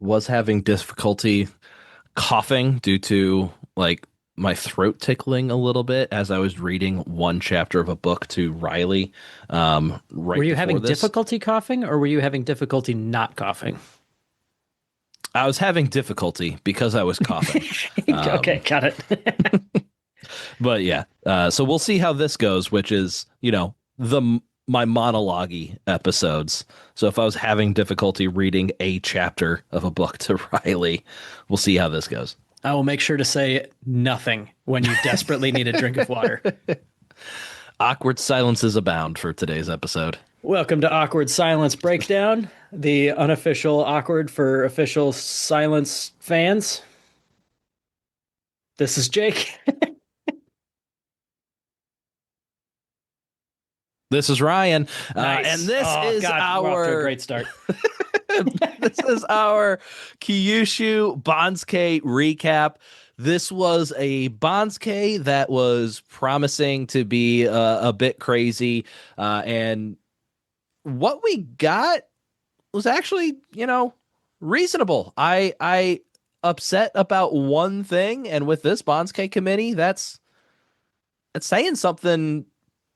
was having difficulty coughing due to like my throat tickling a little bit as I was reading one chapter of a book to Riley Were right you before having this. difficulty coughing or were you having difficulty not coughing? I was having difficulty because I was coughing. Okay, Um, got it. but yeah, so we'll see how this goes, which is, my monologue episodes. So if I was having difficulty reading a chapter of a book to Riley, we'll see how this goes. I will make sure to say nothing when you desperately need a drink of water. Awkward silences abound for today's episode. Welcome to Awkward Silence Breakdown, the unofficial awkward for official silence fans. This is Jake. This is Ryan, and Nice. this Oh is God, we're off to a great start. this is our Kyushu Banzuke recap. This was a Banzuke that was promising to be a bit crazy, and what we got was actually, reasonable. I upset about one thing, and with this Banzuke committee, that's saying something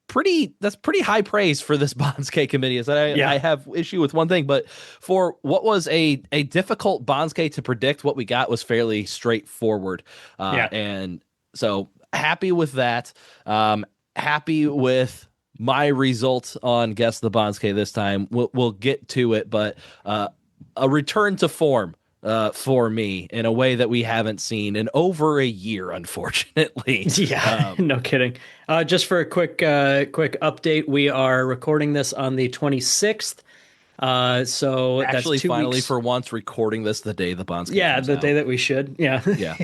pretty high praise for this Banzuke committee. Is that I Yeah, have issue with one thing, but for what was a difficult Banzuke to predict, what we got was fairly straightforward. yeah. And so happy with that. Happy with my result on Guess the Banzuke this time. We'll get to it, but a return to form for me in a way that we haven't seen in over a year, unfortunately. Yeah, no kidding. Just for a quick update, we are recording this on the 26th. So that's Actually, two finally, weeks. for once, recording this the day the Bonsuke Yeah, comes the day out. that we should. Yeah. Yeah.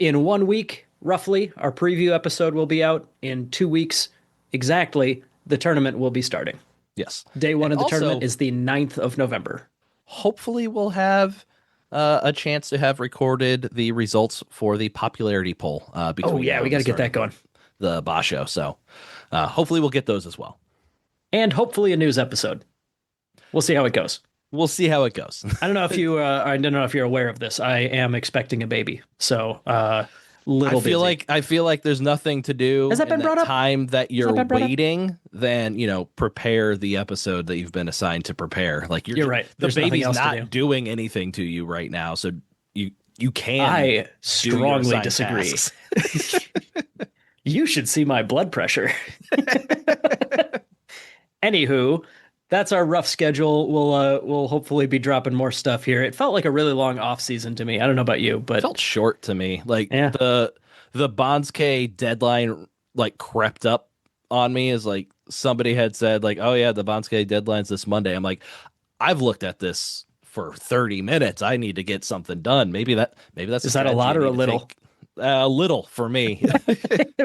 In 1 week, roughly, our preview episode will be out. In 2 weeks, exactly, the tournament will be starting. Yes. Day one And of the tournament also, is the 9th of November. hopefully, we'll have a chance to have recorded the results for the popularity poll Oh, between yeah, now we and got the to get start that of going. the Basho. So hopefully, we'll get those as well. And hopefully a news episode. We'll see how it goes. We'll see how it goes. I don't know if you're aware of this. I am expecting a baby. So, I little feel busy. like I feel like there's nothing to Has do that in been that brought up? time that Has that you're been brought up? waiting than, prepare the episode that you've been assigned to prepare. Like You're right. the There's nothing baby's else to do. not doing anything to you right now, so you can I do your strongly assigned disagree. tasks. You should see my blood pressure. Anywho, that's our rough schedule. We'll hopefully be dropping more stuff here. It felt like a really long off season to me. I don't know about you, but Felt short to me. Like yeah. the Bonds deadline like crept up on me as like somebody had said like, oh yeah, the Bonds deadline's this Monday. I'm like, I've looked at this for 30 minutes. I need to get something done. Maybe that's a Is that a strategy I lot or a need to little? take. A little for me.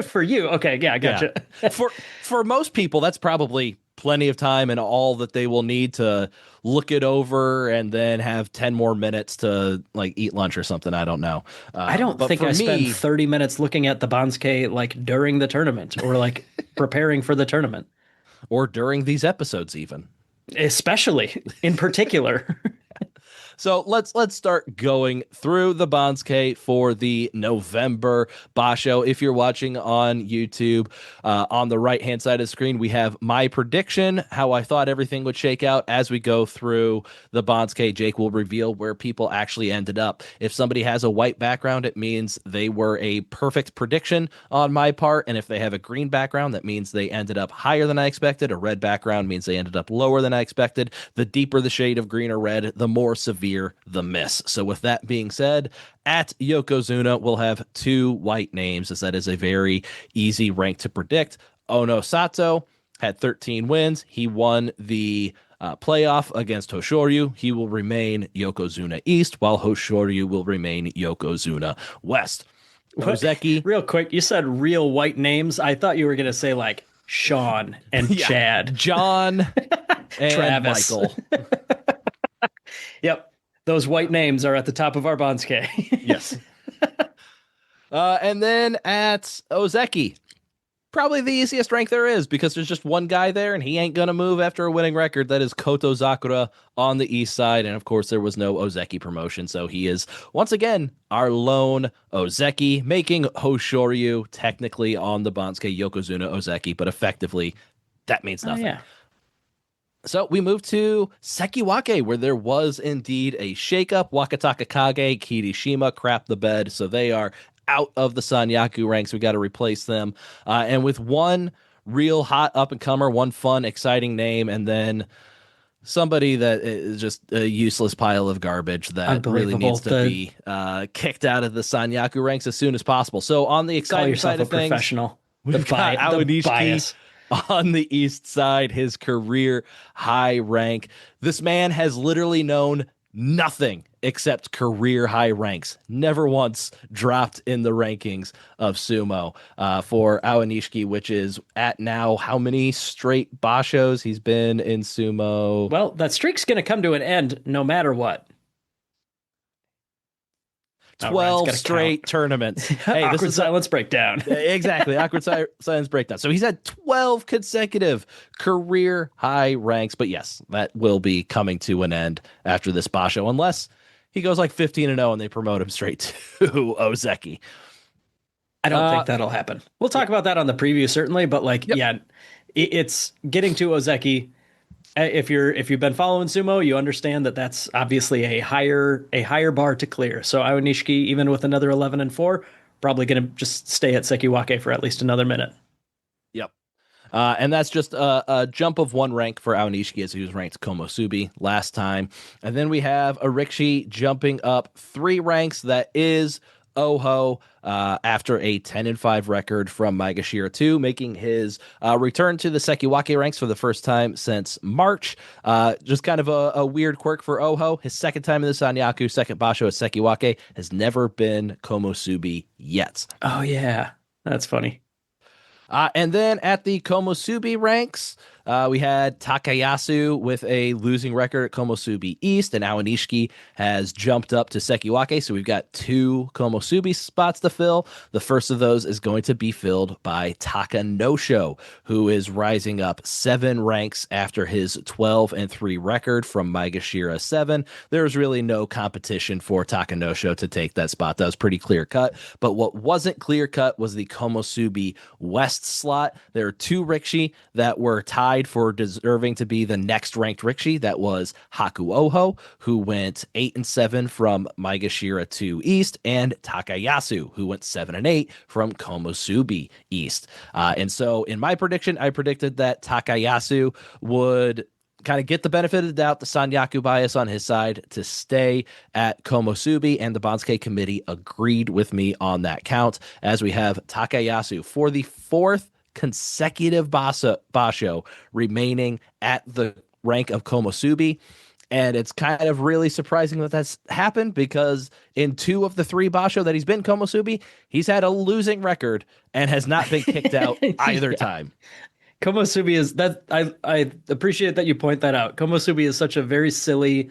For you. Okay, yeah, I Yeah. gotcha. For most people, that's probably plenty of time and all that they will need to look it over and then have 10 more minutes to like eat lunch or something. I don't know. I don't But think for I spend me, 30 minutes looking at the Banzuke like during the tournament or like preparing for the tournament, or during these episodes even. especially in particular. So let's start going through the Banzuke for the November Basho. If you're watching on YouTube, on the right hand side of the screen, we have my prediction, how I thought everything would shake out as we go through the Banzuke. Jake will reveal where people actually ended up. If somebody has a white background, it means they were a perfect prediction on my part, and if they have a green background, that means they ended up higher than I expected. A red background means they ended up lower than I expected. The deeper the shade of green or red, the more severe the miss. So with that being said, at Yokozuna, we'll have two white names, as that is a very easy rank to predict. Ono Sato had 13 wins. He won the playoff against Hoshoryu. He will remain Yokozuna East, while Hoshoryu will remain Yokozuna West. What? Ozeki, Real quick, you said real white names. I thought you were going to say like Sean and yeah, Chad, John and Travis. Michael. Yep. Those white names are at the top of our Banzuke. Yes. And then at Ozeki, Probably the easiest rank there is because there's just one guy there and he ain't gonna move after a winning record. That is Koto Zakura on the east side. And of course, there was no Ozeki promotion. So he is once again our lone Ozeki, making Hoshoryu technically on the Banzuke Yokozuna Ozeki, but effectively that means Oh nothing. yeah. So we move to Sekiwake, where there was indeed a shakeup. Wakataka Kage, Kirishima crap the bed, so they are out of the Sanyaku ranks. We got to replace them. And with one real hot up and comer, one fun, exciting name, and then somebody that is just a useless pile of garbage that really Unbelievable. needs to be kicked out of the Sanyaku ranks as soon as possible. So on the Call exciting yourself side a of things, professional. we've got The Aonishiki bias. on the east side, his career high rank. This man has literally known nothing except career high ranks. Never once dropped in the rankings of sumo for Aonishiki, which is at now how many straight bashos he's been in sumo? Well, that streak's going to come to an end no matter what. Oh, Ryan's 12 got to count. straight tournaments. Hey, this Awkward is the silence breakdown. exactly awkward science breakdown. So he's had 12 consecutive career high ranks, but yes, that will be coming to an end after this basho, unless he goes like 15 and 0 and they promote him straight to Ozeki. I don't Uh, think that'll happen. We'll yeah, talk about that on the preview, certainly, but like, yep, yeah, it's getting to Ozeki. If you've been following sumo, you understand that that's obviously a higher bar to clear. So Aonishiki, even with another 11-4, probably going to just stay at Sekiwake for at least another minute. yep. And that's just a jump of one rank for Aonishiki as he was ranked Komosubi last time. And then we have Arikshi jumping up three ranks. That is Oho after a 10-5 record from Maegashira 2, making his return to the Sekiwake ranks for the first time since March. Just kind of a weird quirk for Oho. His second time in the Sanyaku, second Basho at Sekiwake, has never been Komosubi yet. Oh yeah, that's funny. And then at the Komosubi ranks, we had Takayasu with a losing record at Komosubi East, and Aonishiki has jumped up to Sekiwake. So we've got two Komosubi spots to fill. The first of those is going to be filled by Takanosho, who is rising up 7 ranks after his 12-3 record from Maegashira 7. There's really no competition for Takanosho to take that spot. That was pretty clear cut. But what wasn't clear cut was the Komosubi West slot. There are two Rikishi that were tied for deserving to be the next ranked Rikishi. That was Haku Oho, who went 8-7 from Maegashira 2 East, and Takayasu, who went 7-8 from Komosubi East. And so in my prediction, I predicted that Takayasu would kind of get the benefit of the doubt, the Sanyaku bias on his side, to stay at Komosubi, and the Banzuke committee agreed with me on that count, as we have Takayasu for the 4th consecutive basho remaining at the rank of Komosubi. And it's kind of really surprising that that's happened, because in 2 of the 3 basho that he's been Komosubi, he's had a losing record and has not been kicked out either Yeah. time. Komosubi is that I appreciate that you point that out. Komosubi is such a very silly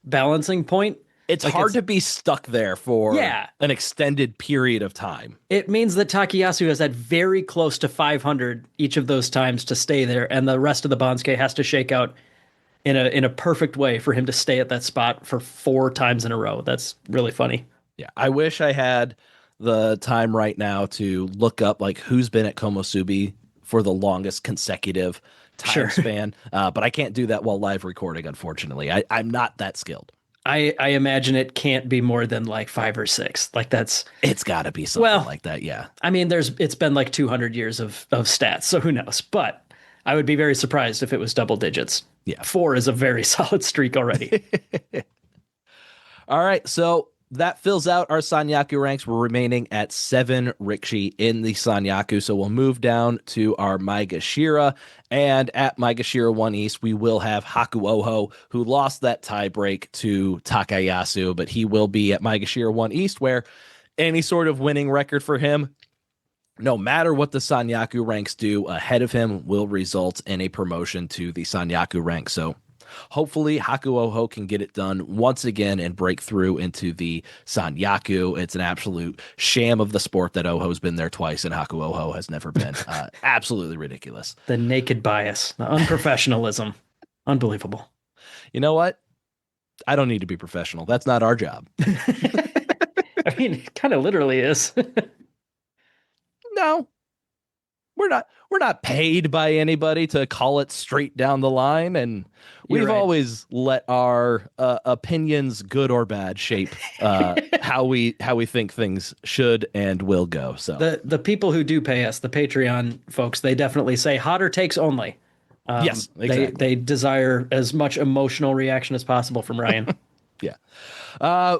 balancing point. It's Like hard to be stuck there for yeah, an extended period of time. it means that Takayasu has had very close to 500 each of those times to stay there, and the rest of the Banzuke has to shake out in a perfect way for him to stay at that spot for 4 times in a row. That's really funny. Yeah, I wish I had the time right now to look up like who's been at Komosubi for the longest consecutive time Sure. span, but I can't do that while live recording. Unfortunately, I'm not that skilled. I imagine it can't be more than like 5 or 6. Like that's It's got to be something well, like that. Yeah, I mean, it's been like 200 years of stats, so who knows? But I would be very surprised if it was double digits. yeah. 4 is a very solid streak already. All right, so that fills out our Sanyaku ranks. We're remaining at 7 Rikishi in the Sanyaku. So we'll move down to our Maegashira. And at Maegashira 1 East, we will have Haku Oho, who lost that tie break to Takayasu, but he will be at Maegashira 1 East, where any sort of winning record for him, no matter what the Sanyaku ranks do, ahead of him will result in a promotion to the Sanyaku rank. So Hopefully, Hakuoho can get it done once again and break through into the Sanyaku. It's an absolute sham of the sport that Oho's been there twice and Hakuoho has never been. Absolutely ridiculous. The naked bias, the unprofessionalism. Unbelievable. You know what? I don't need to be professional. That's not our job. I mean, it kind of literally is. No, we're not paid by anybody to call it straight down the line, and You're we've right. always let our opinions, good or bad, shape how we think things should and will go. So The people who do pay us, the Patreon folks, they definitely say hotter takes only. yes, exactly. They desire as much emotional reaction as possible from Ryan. Yeah.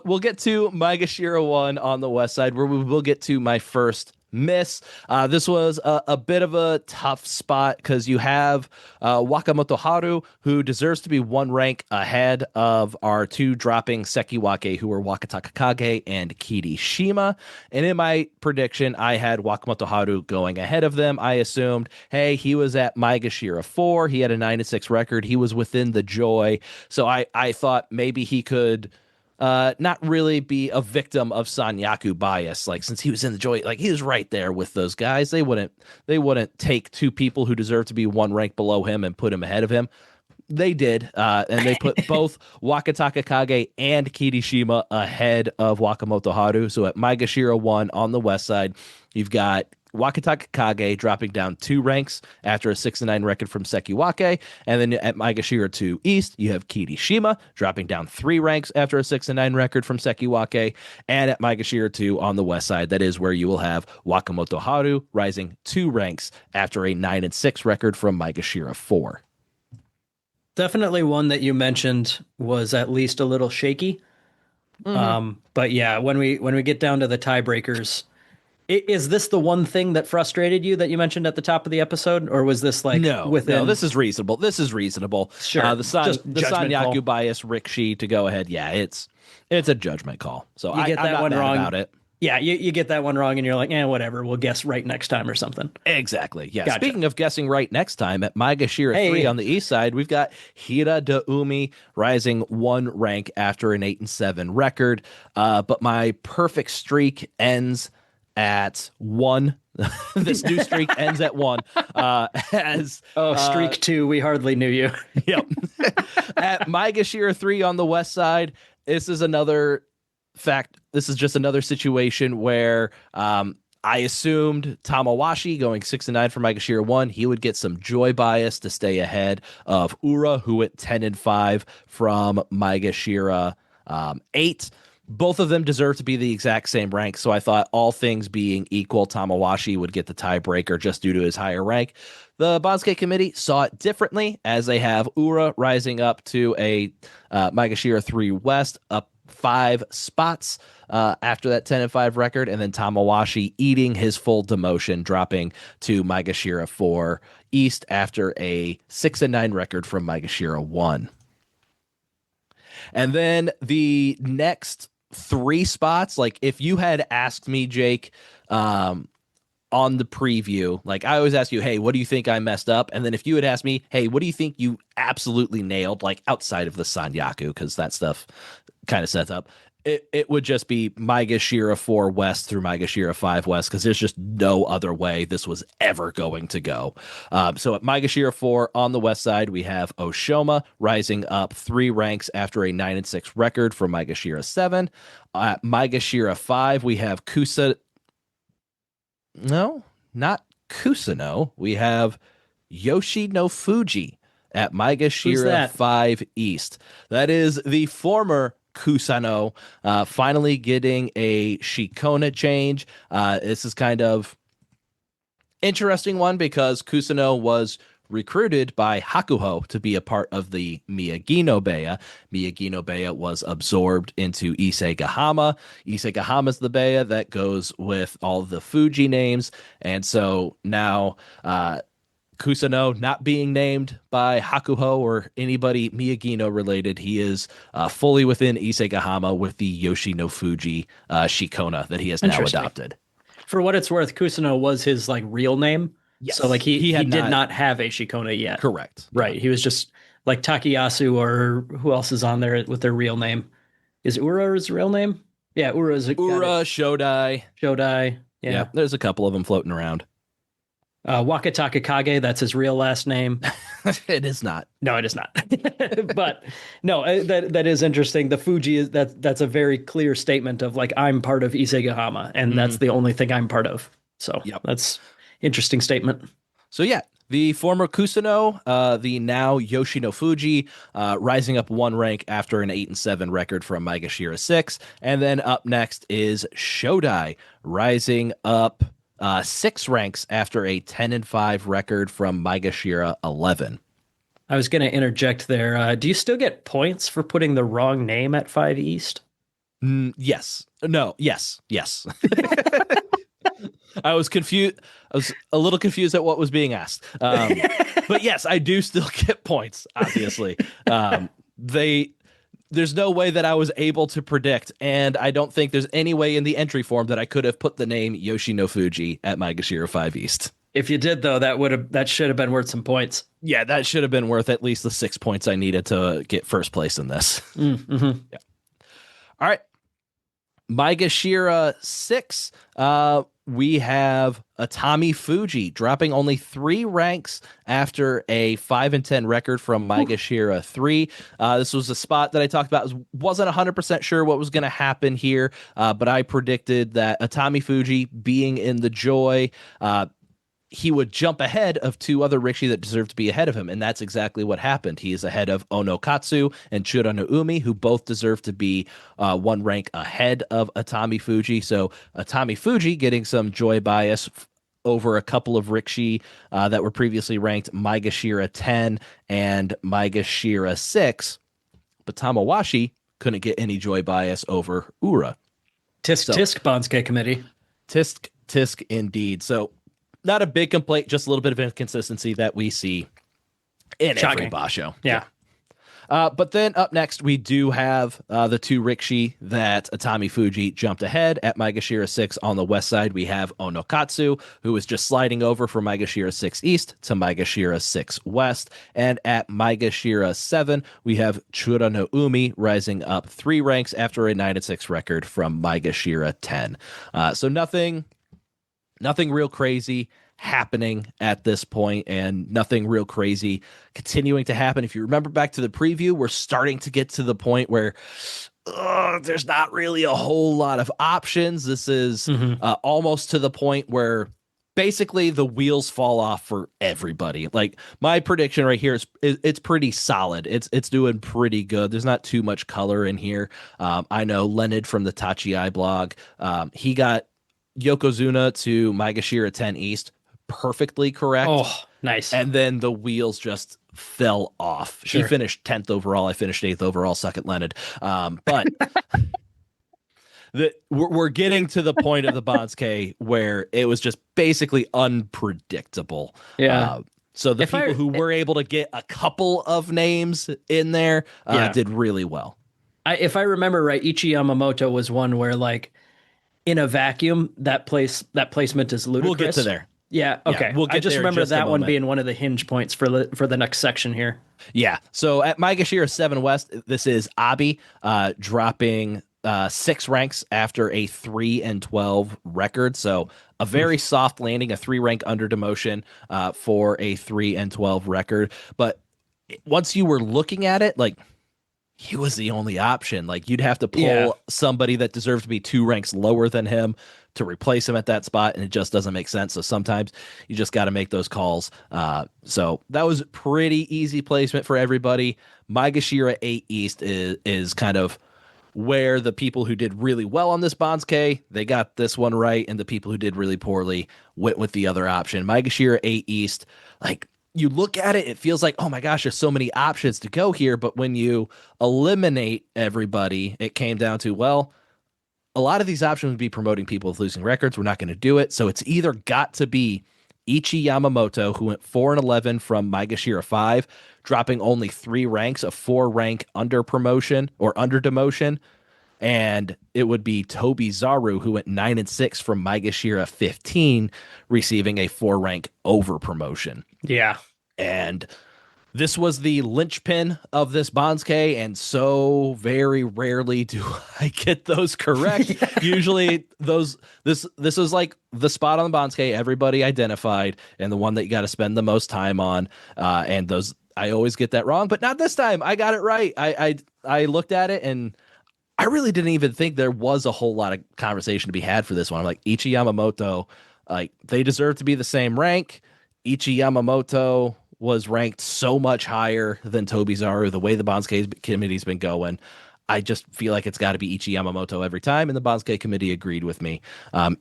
We'll get to Maegashira 1 on the west side, where we will get to my first miss. This was a bit of a tough spot because you have Wakamoto Haru, who deserves to be one rank ahead of our two dropping Sekiwake, who were Wakataka Kage and Kirishima. And in my prediction, I had Wakamoto Haru going ahead of them. I assumed, hey, he was at Maegashira 4. He had a 9-6 record. He was within the joy. So I thought maybe he could not really be a victim of Sanyaku bias. Like since he was in the joy, like he was right there with those guys. They wouldn't take two people who deserve to be one rank below him and put him ahead of him. They did, and they put both Wakataka Kage and Kirishima ahead of Wakamoto Haru. So at Maegashira 1 on the west side, you've got Wakataka Kage dropping down 2 ranks after a 6-9 record from Sekiwake. And then at Maegashira 2 East, you have Kirishima dropping down 3 ranks after a 6-9 record from Sekiwake. And at Maegashira 2 on the west side, that is where you will have Wakamoto Haru rising 2 ranks after a 9-6 record from Maegashira 4. Definitely one that you mentioned was at least a little shaky. But yeah, when we get down to the tiebreakers, is this the one thing that frustrated you that you mentioned at the top of the episode, or was this like No, within? this is reasonable. This is reasonable. Sure, just The judgment call. Sanyaku bias, Rikshi to go ahead. Yeah, it's a judgment call. So You get I'm that not one mad wrong. about it. Yeah, you get that one wrong, and you're like, whatever. We'll guess right next time or something. Exactly. Yeah. Gotcha. Speaking of guessing right next time at Maegashira 3 Hey, on the east side, we've got Hira de Umi rising 1 rank after an 8-7 record. But my perfect streak ends at 1. This new streak ends at 1. As streak 2. We hardly knew you. Yep. At Maegashira 3 on the west side, this is another fact. This is just another situation where I assumed Tamawashi going 6-9 for Maegashira 1, he would get some joy bias to stay ahead of Ura, who went 10-5 from Maegashira 8. Both of them deserve to be the exact same rank, so I thought all things being equal, Tamawashi would get the tiebreaker just due to his higher rank. The Banzuke committee saw it differently, as they have Ura rising up to a Maegashira 3 West, up 5 spots after that 10-5 record, and then Tamawashi eating his full demotion, dropping to Maegashira 4 East after a 6-9 record from Maegashira 1. And then the next 3 spots, like if you had asked me, Jake, on the preview, like I always ask you, hey, what do you think I messed up? And then if you had asked me, hey, what do you think you absolutely nailed, like outside of the Sanyaku, because that stuff kind of sets up, it would just be Maegashira 4 West through Maegashira 5 West, because there's just no other way this was ever going to go. So at Maegashira 4 on the west side, we have Oshoma rising up 3 ranks after a 9-6 record from Maegashira 7. At Maegashira 5, we have no, not Kusano. We have Yoshi no Fuji at Maegashira 5 East. That is the former Kusano, finally getting a Shikona change. This is kind of interesting one because Kusano was recruited by Hakuho to be a part of the Miyagi-no-Beya. Miyagi-no-Beya was absorbed into Isegahama. Isegahama's the Beya that goes with all the Fuji names. And so now Kusano not being named by Hakuho or anybody Miyagi-no related, he is fully within Isegahama with the Yoshi no Fuji Shikona that he has now adopted. For what it's worth, Kusano was his like real name. Yes. So like he had did not have a Shikona yet. Correct. Right. Yeah. He was just like Takayasu, or who else is on there with their real name? Is Ura his real name? Yeah, Ura's got it. Ura, Shodai. Shodai. Yeah. Yep, there's a couple of them floating around. Wakataka Kage, that's his real last name. It is not. No, it is not. But no, that is interesting. The Fuji is that's a very clear statement of like I'm part of Isegahama, and that's Mhm. the only thing I'm part of. So Yep. that's interesting statement. So yeah, the former Kusuno, the now Yoshino Fuji, rising up one rank after an 8-7 record from Maegashira 6, and then up next is Shodai, rising up 6 ranks after a 10-5 record from Maegashira 11. I was going to interject there. Do you still get points for putting the wrong name at 5 East? Yes. No. Yes. Yes. I was confused. I was a little confused at what was being asked. But yes, I do still get points. Obviously, they. There's no way that I was able to predict, and I don't think there's any way in the entry form that I could have put the name Yoshino Fuji at Maegashira 5 East. If you did though, that should have been worth some points. Yeah, that should have been worth at least the 6 points I needed to get first place in this. Mm-hmm. Yeah. All right. Maegashira 6, we have Atami Fuji dropping only 3 ranks after a 5-10 record from Maegashira 3. This was a spot that I talked about. Wasn't 100% sure what was going to happen here, but I predicted that Atami Fuji being in the Joy, he would jump ahead of 2 other Rikishi that deserved to be ahead of him, and that's exactly what happened. He is ahead of Onokatsu and Chura no Umi, who both deserve to be 1 rank ahead of Atami Fuji. So Atami Fuji getting some joy bias over a couple of Rikishi that were previously ranked Maegashira 10 and Maegashira 6, but Tamawashi couldn't get any joy bias over Ura. Tisk tisk Banzuke committee. Tisk tisk indeed. So not a big complaint, just a little bit of inconsistency that we see in every Basho. Yeah. But then up next, we do have the 2 Rikishi that Atami Fuji jumped ahead at Maegashira 6 on the west side. We have Onokatsu, who is just sliding over from Maegashira 6 east to Maegashira 6 west. And at Maegashira 7, we have Chura no Umi rising up 3 ranks after a 9-6 record from Maegashira 10. So nothing real crazy happening at this point, and nothing real crazy continuing to happen. If you remember back to the preview, we're starting to get to the point where there's not really a whole lot of options. This is almost to the point where basically the wheels fall off for everybody. Like my prediction right here is it's pretty solid. It's doing pretty good. There's not too much color in here. I know Leonid from the Tachi blog, he got Yokozuna to Maegashira 10 East perfectly correct. Oh, nice. And then the wheels just fell off. She finished 10th overall. I finished 8th overall, second Leonard. But we're getting to the point of the Banzuke where it was just basically unpredictable. Yeah. So the people who were able to get a couple of names in there did really well. If I remember right, Ichi Yamamoto was one where like in a vacuum, that placement is ludicrous. We'll get to there. Yeah. Okay. Yeah, we'll get I just there remember just a that one moment. being one of the hinge points for the next section here. Yeah. So at Maegashira 7 West, this is Abi dropping 6 ranks after a 3-12 record. So a very soft landing, a 3-rank under demotion for a 3-12 record. But once you were looking at it, like, he was the only option. Like, you'd have to pull somebody that deserved to be 2 ranks lower than him to replace him at that spot, and it just doesn't make sense. So sometimes you just got to make those calls. So that was pretty easy placement for everybody. Maegashira 8 East is kind of where the people who did really well on this Banzuke, they got this one right, and the people who did really poorly went with the other option. Maegashira 8 East, like, you look at it, it feels like, oh my gosh, there's so many options to go here. But when you eliminate everybody, it came down to, well, a lot of these options would be promoting people with losing records. We're not going to do it. So it's either got to be Ichi Yamamoto, who went 4-11 from Maegashira 5, dropping only 3 ranks, a 4-rank under promotion or under demotion. And it would be Tobi Zaru, who went 9-6 from Maegashira 15, receiving a 4-rank over promotion. Yeah. And This was the linchpin of this Banzuke, and so very rarely do I get those correct. Yeah. Usually, this is like the spot on the Banzuke everybody identified, and the one that you got to spend the most time on. And those I always get that wrong, but not this time. I got it right. I looked at it and I really didn't even think there was a whole lot of conversation to be had for this one. I'm like Ichi Yamamoto, like they deserve to be the same rank. Ichi Yamamoto was ranked so much higher than Tobizaru. The way the Bansuke committee's been going, I just feel like it's got to be Ichi Yamamoto every time, and the Bansuke committee agreed with me.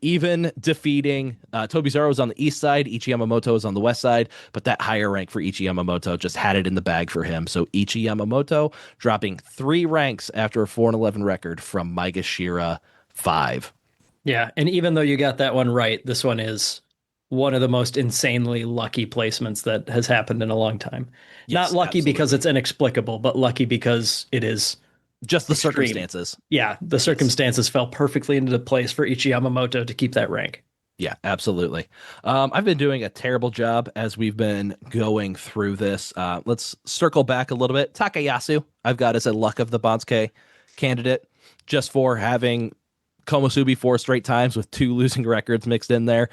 Even defeating Tobizaru was on the east side, Ichi Yamamoto was on the west side, but that higher rank for Ichi Yamamoto just had it in the bag for him. So Ichi Yamamoto dropping 3 ranks after a 4-11 record from Maegashira 5. Yeah, and even though you got that one right, this one is one of the most insanely lucky placements that has happened in a long time. Not Yes, lucky because absolutely. it's inexplicable, but lucky because it is Just the extreme. circumstances. Yeah, the Yes. circumstances fell perfectly into place for Ichi Yamamoto to keep that rank. Yeah, absolutely. I've been doing a terrible job as we've been going through this. Let's circle back a little bit. Takayasu, I've got as a luck of the Bansuke candidate just for having Komusubi 4 straight times with 2 losing records mixed in there.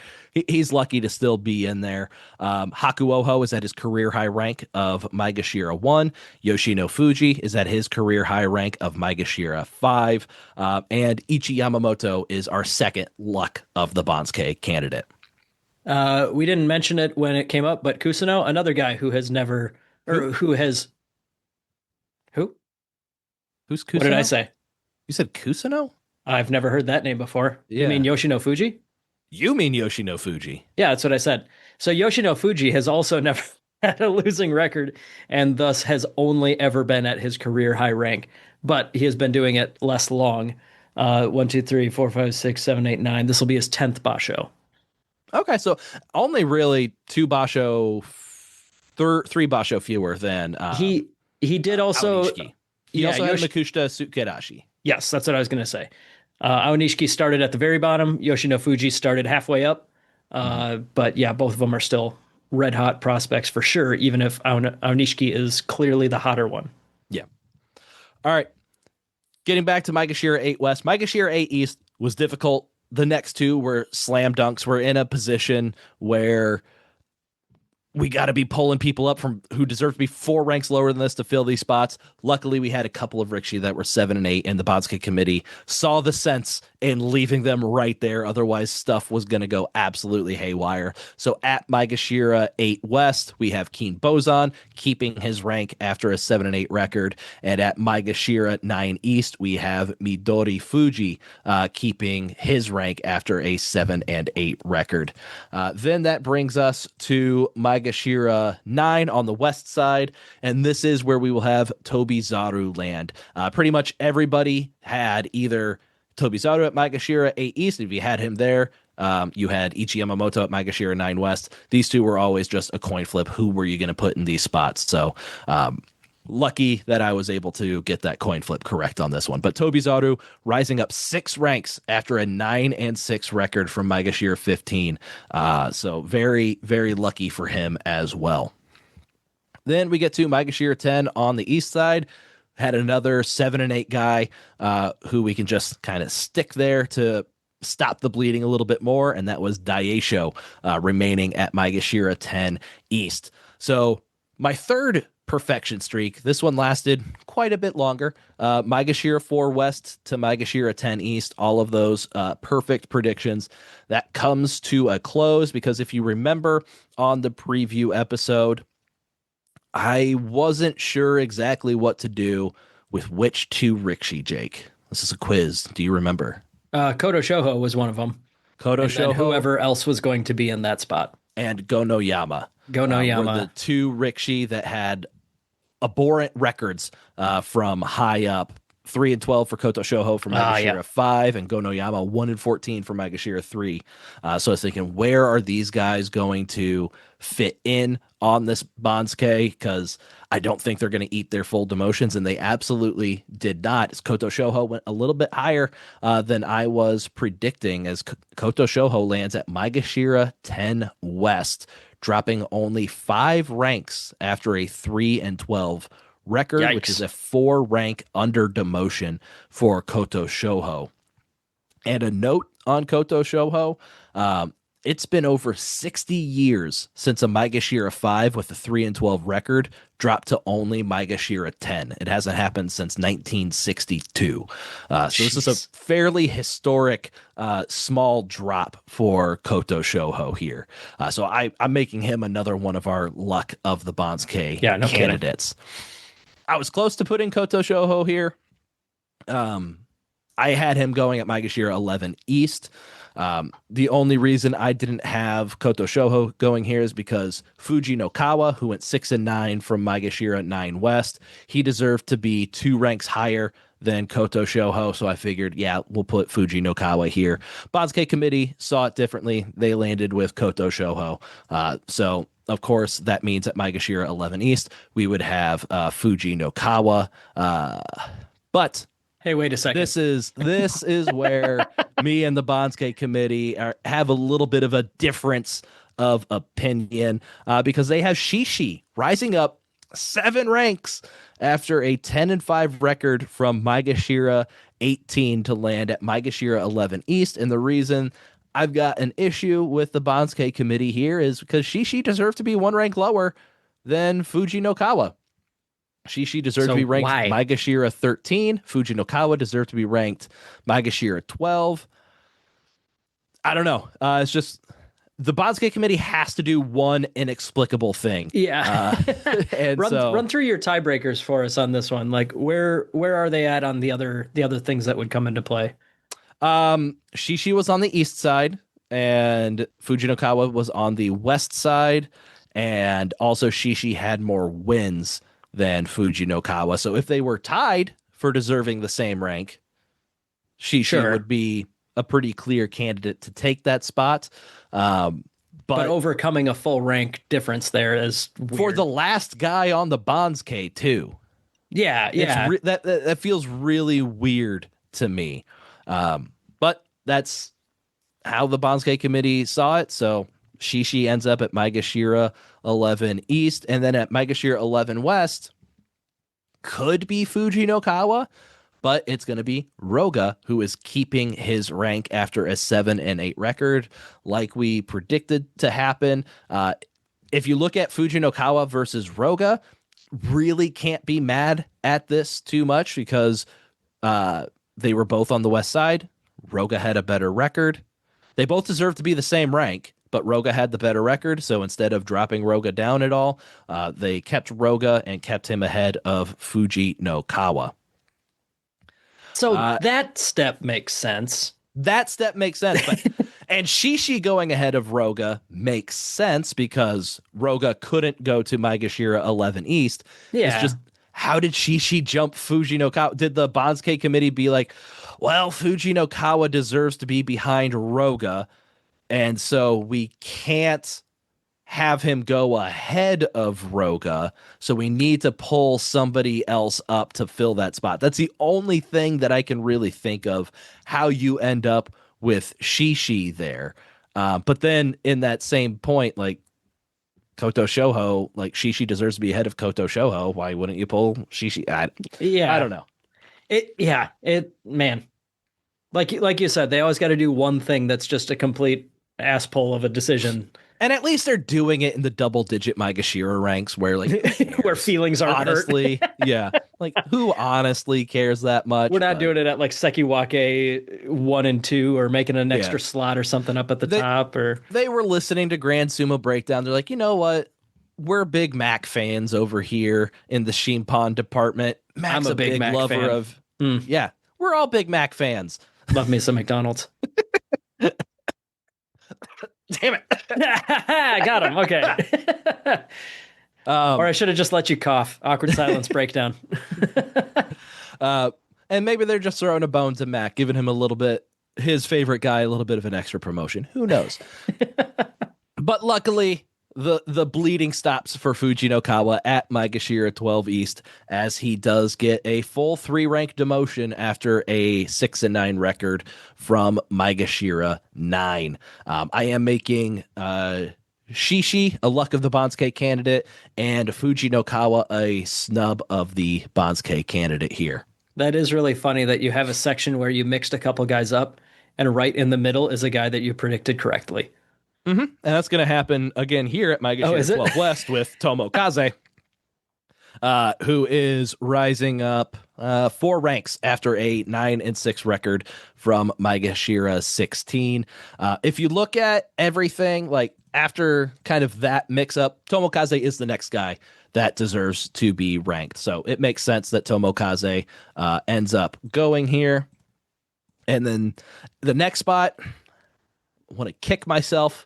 He's lucky to still be in there. Hakuoho is at his career high rank of Maegashira 1. Yoshino Fuji is at his career high rank of Maegashira 5. And Ichi Yamamoto is our second luck of the Bansuke candidate. We didn't mention it when it came up, but Kusuno, another guy who has never, Who? or who has, who? Who's What did I Kusuno? say? You said Kusuno? I've never heard that name before. You mean Yeah. Yoshino Fuji? You mean Yoshino Fuji. Yeah, that's what I said. So Yoshino Fuji has also never had a losing record and thus has only ever been at his career high rank, but he has been doing it less long. 1, 2, 3, 4, 5, 6, 7, 8, 9. This will be his 10th basho. Okay, so only really 2 basho, 3 basho fewer than He did also, Aonishiki. He yeah, also had Yoshi. Makushita Tsukerashi. Yes, that's what I was going to say. Aonishiki started at the very bottom. Yoshino Fuji started halfway up. Mhm. But yeah, both of them are still red hot prospects for sure, even if Aonishiki is clearly the hotter one. Yeah. All right. Getting back to Maegashira 8 West. Maegashira 8 East was difficult. The next two were slam dunks. We're in a position where we got to be pulling people up from who deserve to be 4 ranks lower than this to fill these spots. Luckily, we had a couple of Rikishi that were 7 and 8, and the Bansuke committee saw the sense in leaving them right there. Otherwise, stuff was going to go absolutely haywire. So at Maegashira 8 West, we have Keen Bozan keeping his rank after a 7 and 8 record. And at Maegashira 9 East, we have Midori Fuji keeping his rank after a 7 and 8 record. Then that brings us to Maegashira 9 on the west side, and this is where we will have Tobizaru land. Pretty much everybody had either Tobizaru at Maegashira 8 East. If you had him there, you had Ichi Yamamoto at Maegashira 9 West. These two were always just a coin flip. Who were you going to put in these spots? So, lucky that I was able to get that coin flip correct on this one. But Tobizaru rising up 6 ranks after a 9 and 6 record from Maegashira 15. So very, very lucky for him as well. Then we get to Maegashira 10 on the east side. Had another 7 and 8 guy who we can just kind of stick there to stop the bleeding a little bit more, and that was Daisho remaining at Maegashira 10 East. So my third perfection streak, this one lasted quite a bit longer. Maegashira 4 West to Maegashira 10 East, all of those perfect predictions. That comes to a close because if you remember on the preview episode, I wasn't sure exactly what to do with which 2 Rikishi, Jake. This is a quiz. Do you remember? Kodo Shoho was one of them, Kodo and then Shoho whoever else was going to be in that spot. and Gonoyama Go no were the Yama. 2 Rikishi that had abhorrent records from high up. 3 and 12 for Koto Shoho for Ah, yeah. Maegashira 5, and Gonoyama 1 and 14 for Maegashira 3. So I was thinking, where are these guys going to fit in on this Bansuke? Because I don't think they're going to eat their full demotions, and they absolutely did not. As Koto Shoho went a little bit higher than I was predicting, as Koto Shoho lands at Maegashira 10 West, dropping only 5 ranks after a 3-12 record, which is Yikes. a 4 rank under demotion for Koto Shoho. And a note on Koto Shoho, it's been over 60 years since a Maegashira 5 with a 3-12 record dropped to only Maegashira 10. It hasn't happened since 1962. So this is a Jeez. fairly historic small drop for Koto Shoho here. I'm making him another one of our luck of the Banzuke Yeah, no kidding. candidates. I was close to putting Koto Shoho here. Um, I had him going at Maegashira 11 East. The only reason I didn't have Koto Shoho going here is because Fuji no Kawa, who went 6-9 from Maegashira 9 West, he deserved to be 2 ranks higher than Koto Shoho. So I figured, yeah, we'll put Fuji no Kawa here. Banzuke committee saw it differently. They landed with Koto Shoho. So of course, that means at Maegashira 11 East, we would have Fuji no Kawa. But Hey, wait a second. this is where me and the Banzuke committee have a little bit of a difference of opinion because they have Shishi rising up 7 ranks after a 10-5 record from Maegashira 18 to land at Maegashira 11 East. And the reason I've got an issue with the Banzuke committee here is because Shishi deserves to be 1 rank lower than Fuji no Kawa. Shishi deserved So to be ranked why? Maegashira 13. Fuji no Kawa deserved to be ranked Maegashira 12. I don't know. It's just the Banzuke committee has to do one inexplicable thing. Yeah. And Run through your tiebreakers for us on this one. Like where are they at on the other things that would come into play? Shishi was on the east side and Fujinokawa was on the west side. And also Shishi had more wins than Fujinokawa. So if they were tied for deserving the same rank, Shishi Sure. would be a pretty clear candidate to take that spot. But overcoming a full rank difference there is for weird. the last guy on the Banzuke too, Yeah, yeah. that feels really weird to me. But that's how the Banzuke committee saw it. So Shishi ends up at Maegashira 11 East, and then at Maegashira 11 West could be Fuji no Kawa, but it's going to be Roga, who is keeping his rank after a 7-8 record, like we predicted to happen. If you look at Fuji no Kawa versus Roga, really can't be mad at this too much because they were both on the west side. Roga had a better record. They both deserve to be the same rank, but Roga had the better record. So instead of dropping Roga down at all, they kept Roga and kept him ahead of Fuji no Kawa. So that step makes sense. That step makes sense. But, and Shishi going ahead of Roga makes sense because Roga couldn't go to Maegashira 11 East. Yeah. It's just, how did Shishi jump Fuji no Kawa? Did the Banzuke committee be like, well, Fuji no Kawa deserves to be behind Roga, and so we can't have him go ahead of Roga, so we need to pull somebody else up to fill that spot. That's the only thing that I can really think of how you end up with Shishi there. But then in that same point, like Koto Shoho, like Shishi deserves to be ahead of Koto Shoho. Why wouldn't you pull Shishi? Yeah. I don't know. Man. Like you said, they always got to do one thing that's just a complete ass pull of a decision. And at least they're doing it in the double-digit Maegashira ranks where, like, where feelings are honestly, yeah. Like, who honestly cares that much? We're not doing it at like Sekiwake 1 and 2 or making an extra slot or something up at the top. Or they were listening to Grand Sumo Breakdown. They're like, you know what? We're big Mac fans over here in the Shimpan department. Mac's I'm a big Mac lover fan. of. Yeah, we're all big Mac fans. Love me some McDonald's. Damn it. Got him. Okay. Or I should have just let you cough. Awkward silence breakdown. And maybe they're just throwing a bone to Mac, giving him a little bit, his favorite guy, a little bit of an extra promotion. Who knows? But luckily, the bleeding stops for Fuji no Kawa at Maegashira 12 East, as he does get a full 3-rank demotion after a 6-9 record from Maegashira 9. I am making Shishi, a luck of the Banzuke candidate, and Fuji no Kawa, a snub of the Banzuke candidate here. That is really funny that you have a section where you mixed a couple guys up, and right in the middle is a guy that you predicted correctly. And that's going to happen again here at Oh, Maegashira is it? 12 West with Tomokaze, who is rising up 4 ranks after a 9-6 record from Maegashira 16. If you look at everything, like after kind of that mix up, Tomokaze is the next guy that deserves to be ranked. So it makes sense that Tomokaze ends up going here. And then the next spot, I want to kick myself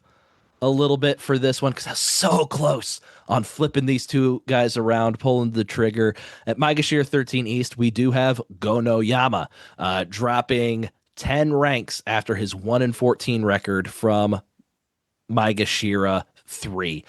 a little bit for this one because I was so close on flipping these two guys around, pulling the trigger. At Maegashira 13 East, we do have Gonoyama dropping 10 ranks after his 1-14 record from Maegashira 3.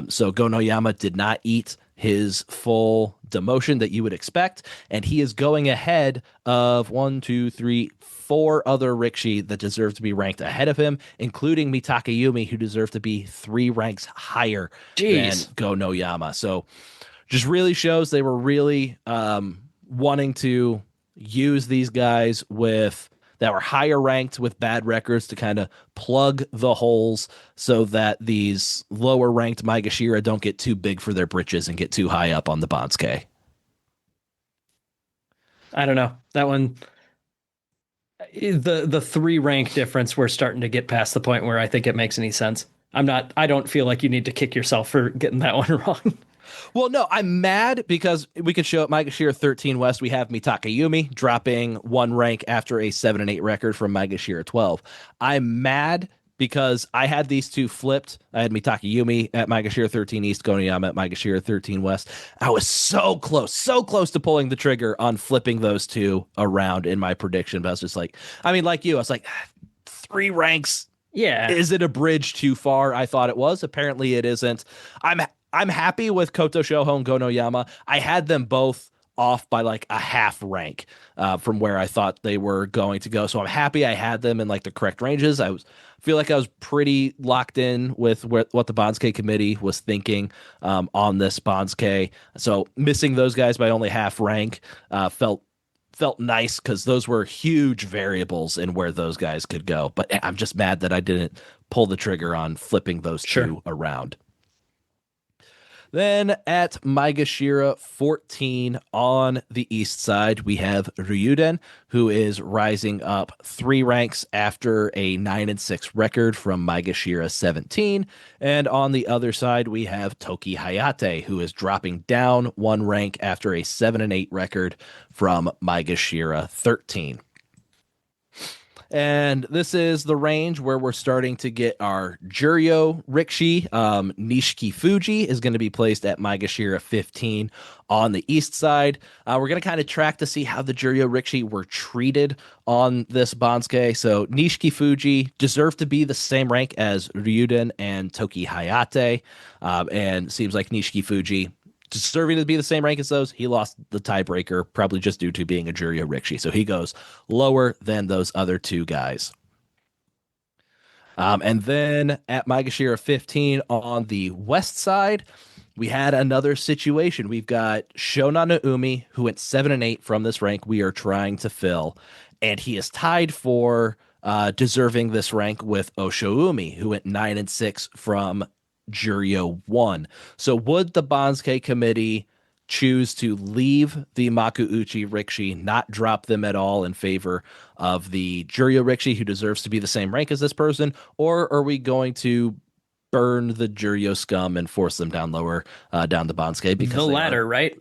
So Gonoyama did not eat his full demotion that you would expect, and he is going ahead of 4 other Rikishi that deserve to be ranked ahead of him, including Mitakayumi, who deserve to be 3 ranks higher than Jeez. Gonoyama. So just really shows they were really wanting to use these guys with that were higher ranked with bad records to kind of plug the holes so that these lower ranked Maegashira don't get too big for their britches and get too high up on the Banzuke. I don't know. That one, the 3 rank difference, we're starting to get past the point where I think it makes any sense. I don't feel like you need to kick yourself for getting that one wrong. Well, no, I'm mad because we can show at Maegashira 13 West, we have Mitakayumi dropping 1 rank after a 7-8 record from Maegashira 12. I'm mad because I had these two flipped. I had Mitakayumi at Maegashira 13 East, Goniyama at Maegashira 13 West. I was so close to pulling the trigger on flipping those two around in my prediction. But I was just like, I mean, like you, I was like, 3 ranks. Yeah. Is it a bridge too far? I thought it was. Apparently it isn't. I'm happy with Koto Shoho and Gonoyama. I had them both off by like a half rank from where I thought they were going to go. So I'm happy I had them in like the correct ranges. Feel like I was pretty locked in with what the Banzuke committee was thinking on this Banzuke. So missing those guys by only half rank felt nice because those were huge variables in where those guys could go. But I'm just mad that I didn't pull the trigger on flipping those two around. Then at Maegashira 14 on the east side, we have Ryuden, who is rising up 3 ranks after a 9-6 record from Maegashira 17. And on the other side, we have Toki Hayate, who is dropping down 1 rank after a 7-8 record from Maegashira 13. And this is the range where we're starting to get our Juryo Rikishi. Nishiki Fuji is going to be placed at Maegashira 15 on the east side. We're going to kind of track to see how the Juryo Rikishi were treated on this Banzuke. So Nishiki Fuji deserved to be the same rank as Ryuden and Toki Hayate. And seems like Nishiki Fuji deserving to be the same rank as those. He lost the tiebreaker, probably just due to being a Juryo Rikishi. So he goes lower than those other 2 guys. And then at Maegashira 15 on the west side, we had another situation. We've got Shonan Naomi, who went 7-8 from this rank we are trying to fill. And he is tied for deserving this rank with Oshoumi, who went 9-6 from Juryo 1. So would the Banzuke committee choose to leave the Makuuchi Rikishi, not drop them at all in favor of the Juryo Rikishi, who deserves to be the same rank as this person? Or are we going to burn the Juryo scum and force them down lower, down the Banzuke? Because the latter, right?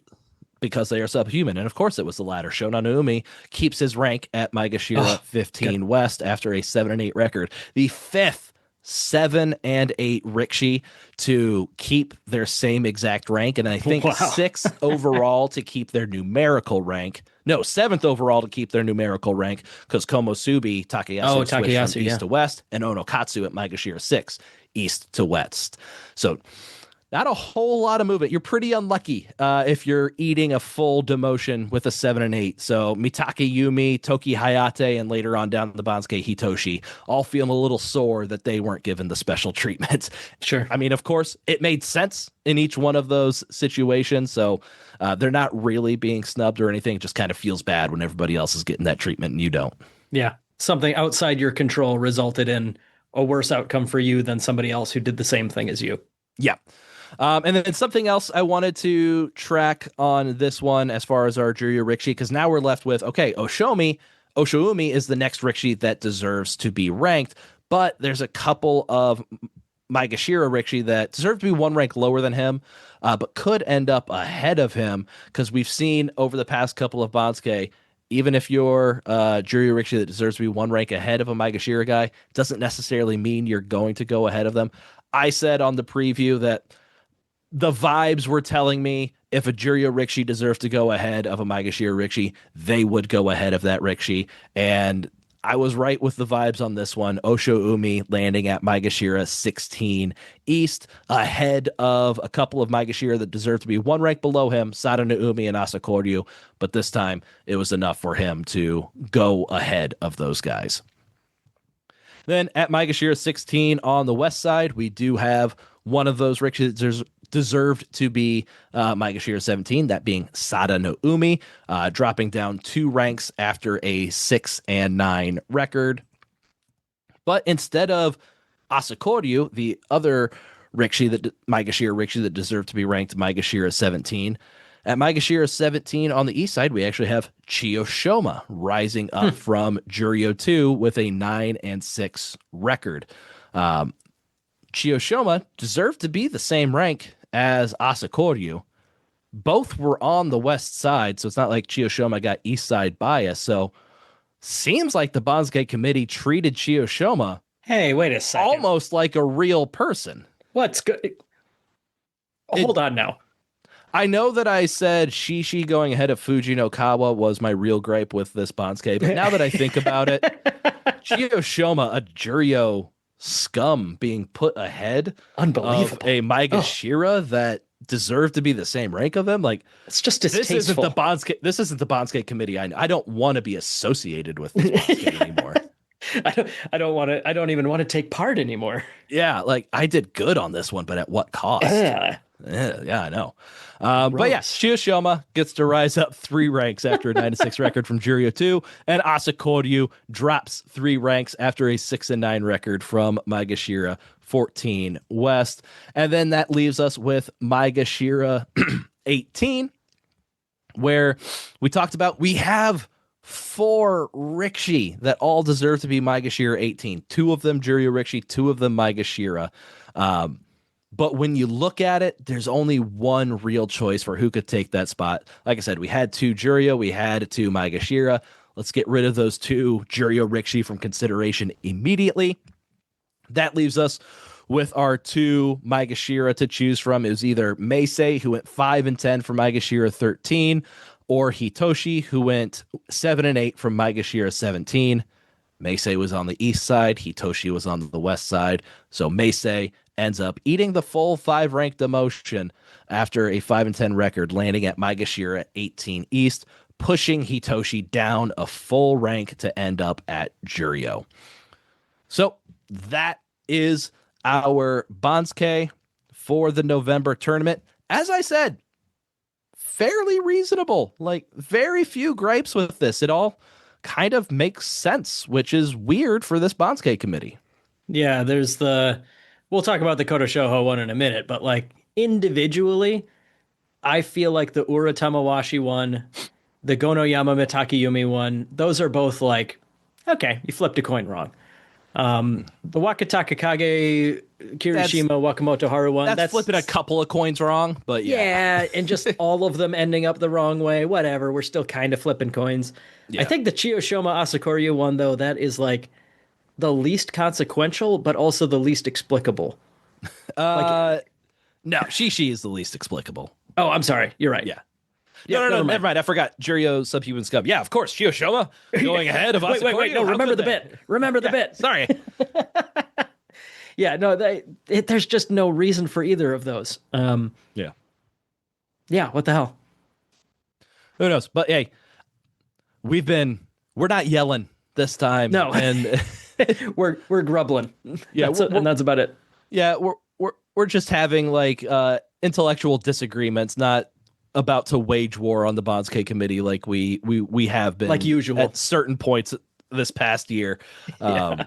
Because they are subhuman. And of course it was the latter. Shonan Naomi keeps his rank at Maegashira 15 West after a 7-8 record. The 5th 7-8 Rikishi to keep their same exact rank, and I think 6th overall to keep their numerical rank. No, 7th overall to keep their numerical rank because Komosubi Takayasu switched from east to west, and Onokatsu at Maegashira 6 east to west. So Not a whole lot of movement. You're pretty unlucky if you're eating a full demotion with a 7 and 8. So Mitake Yumi, Toki Hayate, and later on down the Banzuke Hitoshi all feeling a little sore that they weren't given the special treatment. Sure. I mean, of course, it made sense in each one of those situations. So they're not really being snubbed or anything. It just kind of feels bad when everybody else is getting that treatment and you don't. Yeah. Something outside your control resulted in a worse outcome for you than somebody else who did the same thing as you. Yeah. And then something else I wanted to track on this one as far as our Juryo Rikishi, because now we're left with, okay, Oshoumi is the next Rikishi that deserves to be ranked, but there's a couple of Maegashira Rikishi that deserve to be one rank lower than him, but could end up ahead of him, because we've seen over the past couple of Banzuke, even if you're Juryo Rikishi that deserves to be one rank ahead of a Maegashira guy, doesn't necessarily mean you're going to go ahead of them. I said on the preview that the vibes were telling me if a Juryo Rikishi deserves to go ahead of a Maegashira Rikishi, they would go ahead of that Rikishi. And I was right with the vibes on this one. Osho Umi landing at Maegashira 16 East, ahead of a couple of Maegashira that deserve to be one rank below him, Sadano Umi and Asakoryu. But this time it was enough for him to go ahead of those guys. Then at Maegashira 16 on the west side, we do have one of those Rikishis deserved to be Maegashira 17, that being Sada no Umi, dropping down 2 ranks after a 6-9 record. But instead of Asakoryu, the other Maegashira Rikishi that deserved to be ranked Maegashira 17, at Maegashira 17 on the east side, we actually have Chiyoshoma rising up from Juryo 2 with a 9-6 record. Chiyoshoma deserved to be the same rank as Asakoryu. Both were on the west side, so it's not like Chiyoshoma got east side bias. So seems like the Banzuke committee treated Chiyoshoma Hey, wait a second. almost like a real person. What's good? Hold on now. I know that I said Shishi going ahead of Fuji no Kawa was my real gripe with this Banzuke, but now that I think about it, Chiyoshoma, a Juryo scum, being put ahead Unbelievable. of a Maegashira that deserved to be the same rank of him. Like, It's just this distasteful. isn't the Banzuke. This isn't the Banzuke committee. I don't want to be associated with this Banzuke anymore. I don't want to. I don't even want to take part anymore. Yeah, like I did good on this one, but at what cost? Yeah, I know. But yeah, Chiyoshoma gets to rise up 3 ranks after a 9-6 record from Juryo 2, and Asakoryu drops 3 ranks after a 6-9 record from Maegashira 14 West. And then that leaves us with Maegashira 18, where we talked about we have 4 Rikishi that all deserve to be Maegashira 18. 2 of them Juryo Rikishi, 2 of them Maegashira. But when you look at it, there's only one real choice for who could take that spot. Like I said, we had 2 Juryo, we had 2 Maegashira. Let's get rid of those 2 Juryo Rikishi from consideration immediately. That leaves us with our 2 Maegashira to choose from. It was either Meisei, who went 5-10 for Maegashira 13, or Hitoshi, who went 7-8 from Maegashira 17. Meisei was on the east side, Hitoshi was on the west side. So Meisei ends up eating the full 5-rank demotion after a 5-10 record, landing at Maegashira 18 East, pushing Hitoshi down a full rank to end up at Juryo. So that is our Banzuke for the November tournament. As I said, fairly reasonable, like very few gripes with this. It all kind of makes sense, which is weird for this Banzuke committee. Yeah, we'll talk about the Koto Shoujo one in a minute, but like individually, I feel like the Ura Tamawashi one, the Gonoyama Mitakeyumi one, those are both like, okay, you flipped a coin wrong. The Wakatakakage Kirishima Wakamoto Haru one, that's flipping a couple of coins wrong, but yeah, and just all of them ending up the wrong way, whatever. We're still kind of flipping coins. Yeah. I think the Chiyoshoma Asakoryu one, though, that is like the least consequential, but also the least explicable. No, Shishi is the least explicable. Oh, I'm sorry. You're right. Yeah. No, never mind. I forgot. Juryo Subhuman Scum. Yeah, of course. Chiyoshima going ahead of us. Wait. No, remember the bit. Remember the bit. Sorry. Yeah, no, there's just no reason for either of those. Yeah. Yeah, what the hell? Who knows? But hey, we've been we're not yelling this time, No, and we're grubbling. yeah, And that's about it. yeah, we're just having like intellectual disagreements, not about to wage war on the Banzuke committee like we have Like been usual. at certain points this past year. Yeah,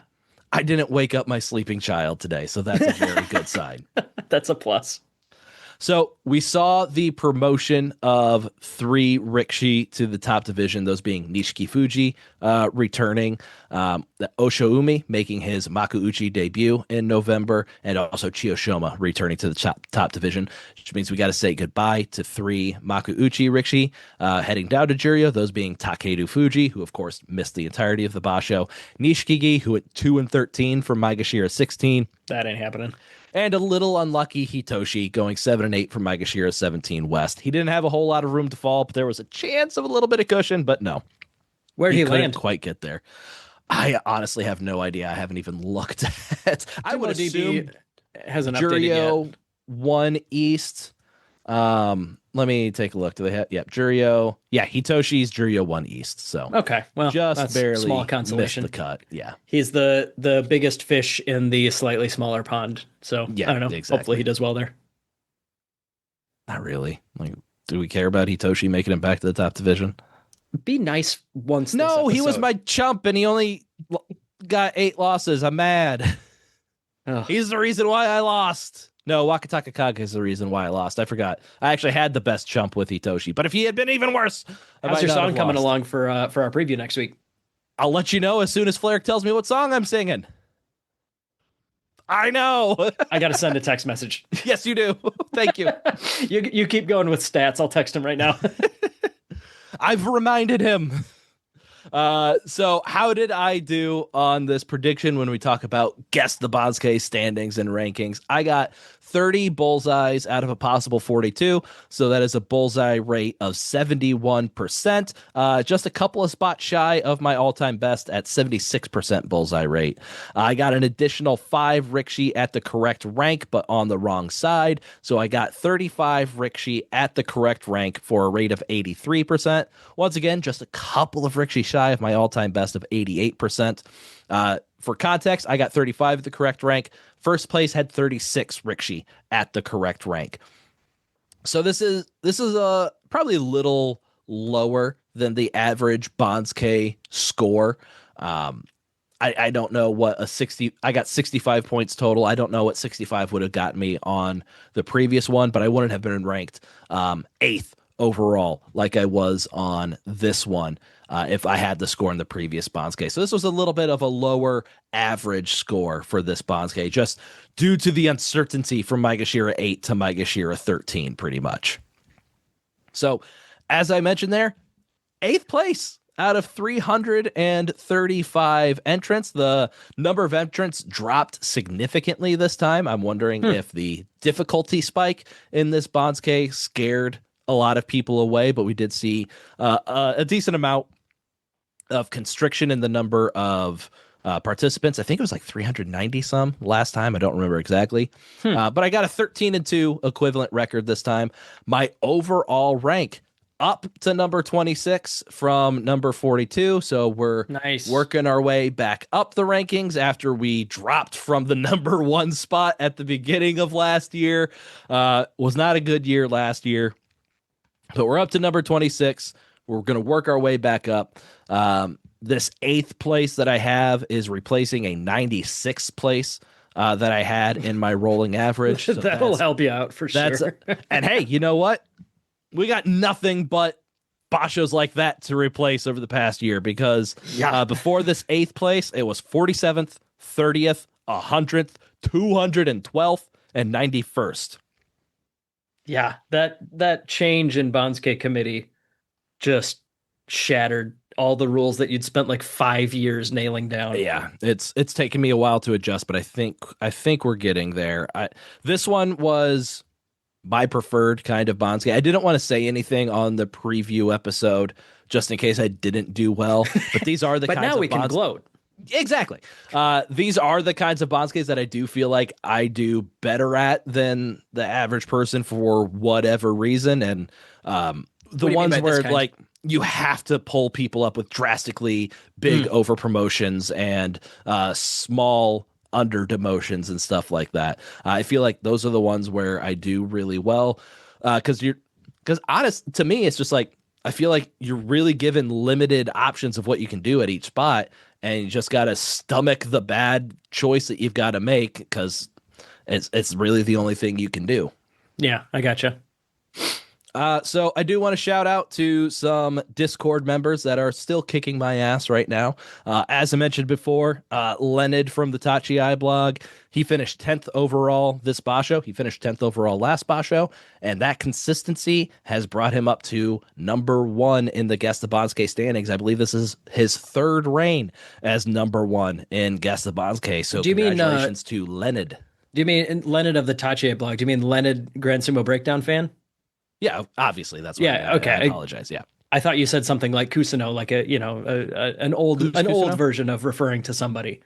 I didn't wake up my sleeping child today, so that's a very good sign. that's a plus. So we saw the promotion of three Rikshi to the top division, those being Nishiki Fuji returning, the Oshoumi making his Makuuchi debut in November, and also Chiyoshima returning to the top division, which means we got to say goodbye to three Makuuchi Rikshi heading down to Juryo, those being Takeru Fuji, who of course missed the entirety of the Basho, Nishikigi, who at 2-13 from Maegashira 16, That ain't happening. and a little unlucky Hitoshi going 7-8 from Maegashira 17 West. He didn't have a whole lot of room to fall, but there was a chance of a little bit of cushion, but no, Where'd he couldn't land? quite get there. I honestly have no idea. I haven't even looked at. I would DB assume hasn't updated Juryo yet. 1 East. Let me take a look. Do they have? Yep, Juryo. Yeah, Hitoshi's Juryo 1 East. So Okay, well, just that's barely small missed consolation. the cut. Yeah, He's the biggest fish in the slightly smaller pond. So yeah, I don't know. exactly. Hopefully he does well there. Not really. Like, do we care about Hitoshi making it back to the top division? Be nice once. No, this he was episode. my chump, and he only got 8 losses. I'm mad. Ugh. He's the reason why I lost. No, Wakataka Kaga is the reason why I lost. I forgot. I actually had the best chump with Hitoshi, but if he had been even worse, How's your song coming along for our preview next week? I'll let you know as soon as Flair tells me what song I'm singing. I know. I got to send a text message. Yes, you do. Thank you. You keep going with stats. I'll text him right now. I've reminded him. So how did I do on this prediction when we talk about guess the Banzuke standings and rankings? I got 30 bullseyes out of a possible 42, so that is a bullseye rate of 71%, just a couple of spots shy of my all-time best at 76% bullseye rate. I got an additional 5 Rikshi at the correct rank, but on the wrong side, so I got 35 Rikshi at the correct rank for a rate of 83%. Once again, just a couple of Rikshi shy of my all-time best of 88%. For context, I got 35 at the correct rank. First place had 36 Rikshi at the correct rank. So this is probably a little lower than the average Banzuke score. I don't know what a 60. I got 65 points total. I don't know what 65 would have got me on the previous one, but I wouldn't have been ranked 8th overall like I was on this one if I had the score in the previous Banzuke. So this was a little bit of a lower average score for this Banzuke, just due to the uncertainty from Maegashira 8 to Maegashira 13, pretty much. So, as I mentioned there, 8th place out of 335 entrants. The number of entrants dropped significantly this time. I'm wondering if the difficulty spike in this Banzuke scared a lot of people away, but we did see a decent amount of constriction in the number of participants. I think it was like 390 some last time. I don't remember exactly. But I got a 13-2 equivalent record this time. My overall rank up to number 26 from number 42. So we're working our way back up the rankings after we dropped from the number 1 spot at the beginning of last year. Was not a good year last year, but we're up to number 26. We're going to work our way back up. This 8th place that I have is replacing a 96th place that I had in my rolling average. So that'll help you out for sure. And hey, you know what? We got nothing but bashos like that to replace over the past year, because before this 8th place, it was 47th, 30th, 100th, 212th, and 91st. Yeah, that change in Banzuke committee just shattered all the rules that you'd spent like 5 years nailing down. Yeah, it's taken me a while to adjust, but I think we're getting there. This one was my preferred kind of Banzuke. I didn't want to say anything on the preview episode just in case I didn't do well, but these are the but kinds now of we can gloat. Exactly. These are the kinds of Banskes that I do feel like I do better at than the average person for whatever reason. And the What do you mean ones by this where kind? like you have to pull people up with drastically big Mm. over promotions and small under demotions and stuff like that. I feel like those are the ones where I do really well. Because honest to me, it's just like I feel like you're really given limited options of what you can do at each spot, and you just got to stomach the bad choice that you've got to make because it's really the only thing you can do. Yeah, I gotcha. So I do want to shout out to some Discord members that are still kicking my ass right now. As I mentioned before, Leonard from the Tachi blog, he finished 10th overall this Basho. He finished 10th overall last Basho, and that consistency has brought him up to number one in the Guess the Bonsuke standings. I believe this is his third reign as number one in Guess the Bonsuke. So Do you mean congratulations to Leonard. do you mean Leonard of the Tachi blog? Do you mean Leonard Grand Sumo Breakdown fan? Yeah, obviously that's what I mean. Yeah, I okay. apologize. Yeah. I thought you said something like Kusuno, like Who's an old Kusino? version of referring to somebody.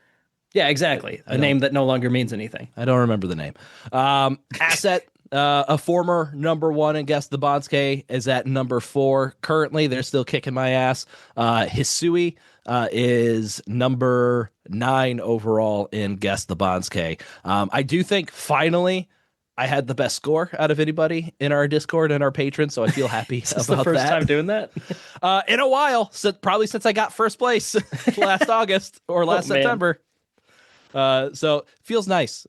Yeah, exactly. I A don't name that no longer means anything. I don't remember the name. Asset, a former number one in Guess the Bonsuke, is at number four. Currently, they're still kicking my ass. Hisui is number nine overall in Guess the Bonsuke. I do think finally I had the best score out of anybody in our Discord and our patrons, so I feel happy Is this the about first that. time doing that? In a while, so probably since I got first place last August or Oh last man. September. So feels nice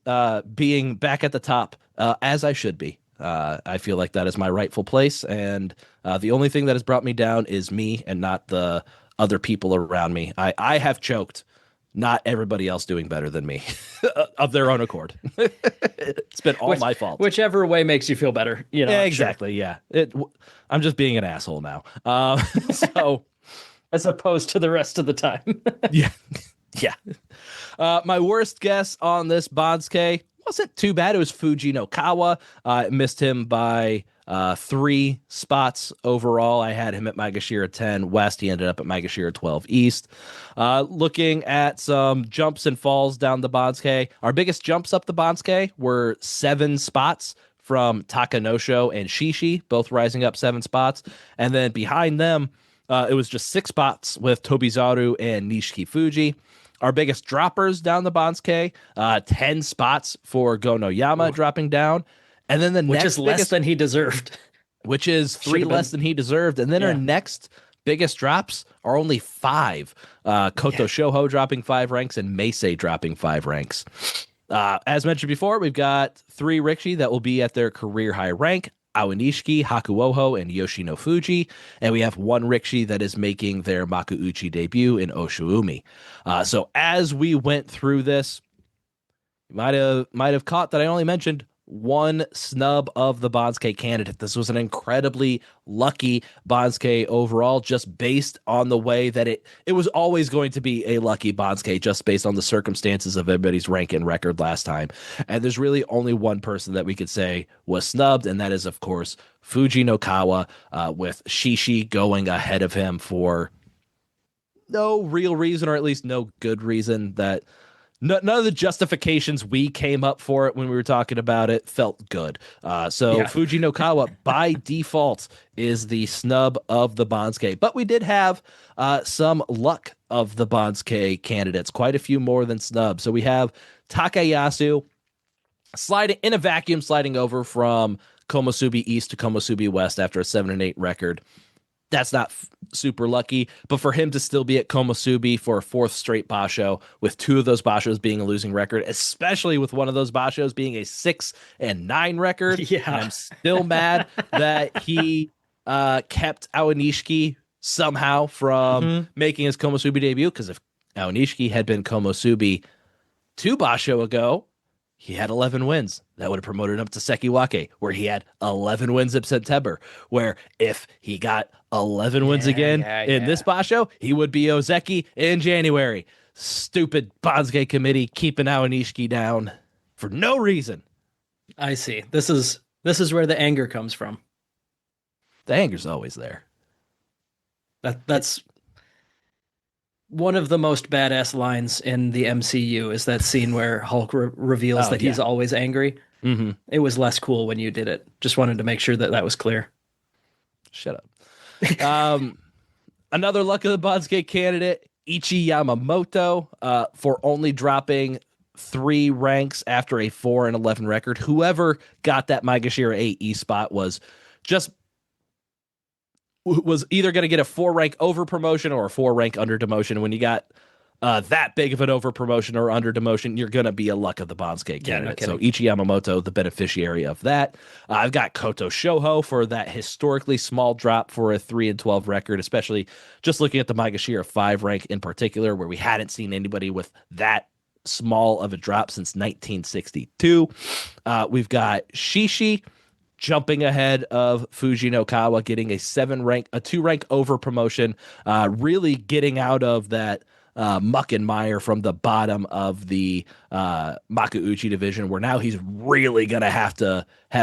being back at the top as I should be. I feel like that is my rightful place, and the only thing that has brought me down is me and not the other people around me. I have choked, not everybody else doing better than me of their own accord. It's been all Which my fault. whichever way makes you feel better, Yeah, sure. exactly. Yeah, I'm just being an asshole now. So As opposed to the rest of the time. yeah, yeah. My worst guess on this Bonsuke wasn't too bad. It was Fuji no Kawa. I missed him by 3 spots overall. I had him at Maegashira 10 West. He ended up at Maegashira 12 East. Looking at some jumps and falls down the Bonsuke, our biggest jumps up the Bonsuke were 7 spots from Takanosho and Shishi, both rising up 7 spots. And then behind them, it was just 6 spots with Tobizaru and Nishiki Fuji. Our biggest droppers down the Bonsuke, 10 spots for Gonoyama Ooh. dropping down. And then the Which is next less biggest, than he deserved. which is Should three have less been. than he deserved. And then our Yeah. next biggest drops are only 5. Koto Yeah. Shoho dropping 5 ranks and Meisei dropping 5 ranks. As mentioned before, we've got 3 Rikshi that will be at their career high rank. Awanishiki, Hakuoho, and Yoshino Fuji. And we have 1 Rikshi that is making their Makuuchi debut in Oshuumi. So as we went through this, you might have caught that I only mentioned 1 snub of the Bonsuke candidate. This was an incredibly lucky Bonsuke overall, just based on the way that it was always going to be a lucky Bonsuke, just based on the circumstances of everybody's rank and record last time. And there's really only one person that we could say was snubbed, and that is, of course, Fuji no Kawa, with Shishi going ahead of him for no real reason, or at least no good reason. That none of the justifications we came up for it when we were talking about it felt good. So Yeah. Fuji no Kawa by default is the snub of the Bonsuke. But we did have some luck of the Bonsuke candidates, quite a few more than snubs. So we have Takayasu sliding in a vacuum, sliding over from Komusubi East to Komusubi West after a 7-8 record. That's not super lucky, but for him to still be at Komusubi for a 4th straight basho, with 2 of those bashos being a losing record, especially with one of those bashos being a 6-9 record, and Yeah. I'm still mad that he kept Awanishiki somehow from Hmm. making his Komusubi debut. Because if Awanishiki had been Komusubi 2 basho ago, he had 11 wins. That would have promoted him to Sekiwake, where he had 11 wins in September. Where if he got 11 wins Yeah, again yeah, in this yeah. Basho, he would be Ozeki in January. Stupid Banzuke committee keeping Awanishiki down for no reason. I see. This is where the anger comes from. The anger's always there. That's One of the most badass lines in the MCU is that scene where Hulk reveals Oh that he's yeah. always angry. Hmm. It was less cool when you did it. Just wanted to make sure that that was clear. Shut up. Another luck of the Banzuke candidate, Ichi Yamamoto, for only dropping 3 ranks after a 4-11 record. Whoever got that Maegashira 8E spot was either going to get a 4 rank over promotion or a 4 rank under demotion. When you got that big of an over promotion or under demotion, you're going to be a luck of the Banzuke Yeah, no candidate. So kidding. Ichi Yamamoto, the beneficiary of that. I've got Koto Shoho for that historically small drop for a 3-12 record, especially just looking at the Maegashira 5 rank in particular, where we hadn't seen anybody with that small of a drop since 1962. We've got Shishi jumping ahead of Fujinokawa, getting a 2 rank over promotion, really getting out of that muck and mire from the bottom of the Makuuchi division, where now he's really going to have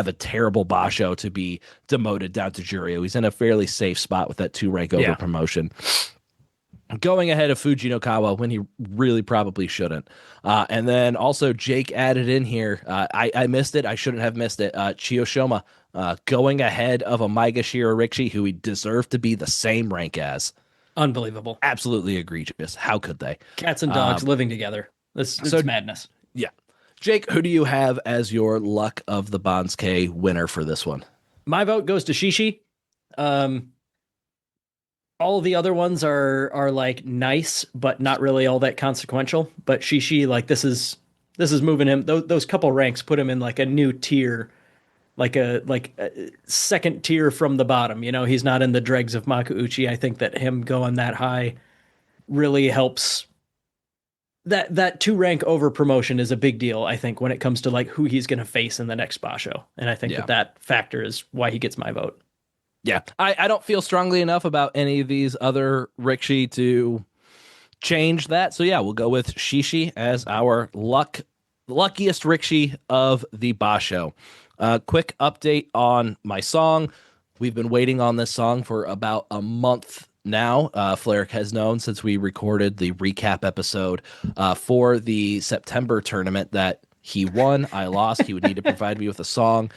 a terrible basho to be demoted down to Juryo. He's in a fairly safe spot with that 2 rank over Yeah. promotion, going ahead of Fujinokawa when he really probably shouldn't. And then also Jake added in here. I missed it. I shouldn't have missed it. Chiyoshima going ahead of a Maegashira Rikshi who he deserved to be the same rank as. Unbelievable. Absolutely egregious. How could they? Cats and dogs living together. It's So madness. yeah. Jake, who do you have as your luck of the Banzuke winner for this one? My vote goes to Shishi. Um, all the other ones are like nice, but not really all that consequential. But Shishi, like this is moving him. Those couple ranks put him in like a new tier, like a second tier from the bottom. You know, he's not in the dregs of Makuuchi. I think that him going that high really helps. That 2 rank over promotion is a big deal. I think when it comes to like who he's going to face in the next basho, and I think Yeah. that factor is why he gets my vote. Yeah. I don't feel strongly enough about any of these other Rikshi to change that. So yeah, we'll go with Shishi as our luckiest Rikshi of the Basho. Quick update on my song. We've been waiting on this song for about a month now. Fleric has known since we recorded the recap episode for the September tournament that he won. I lost. He would need to provide me with a song.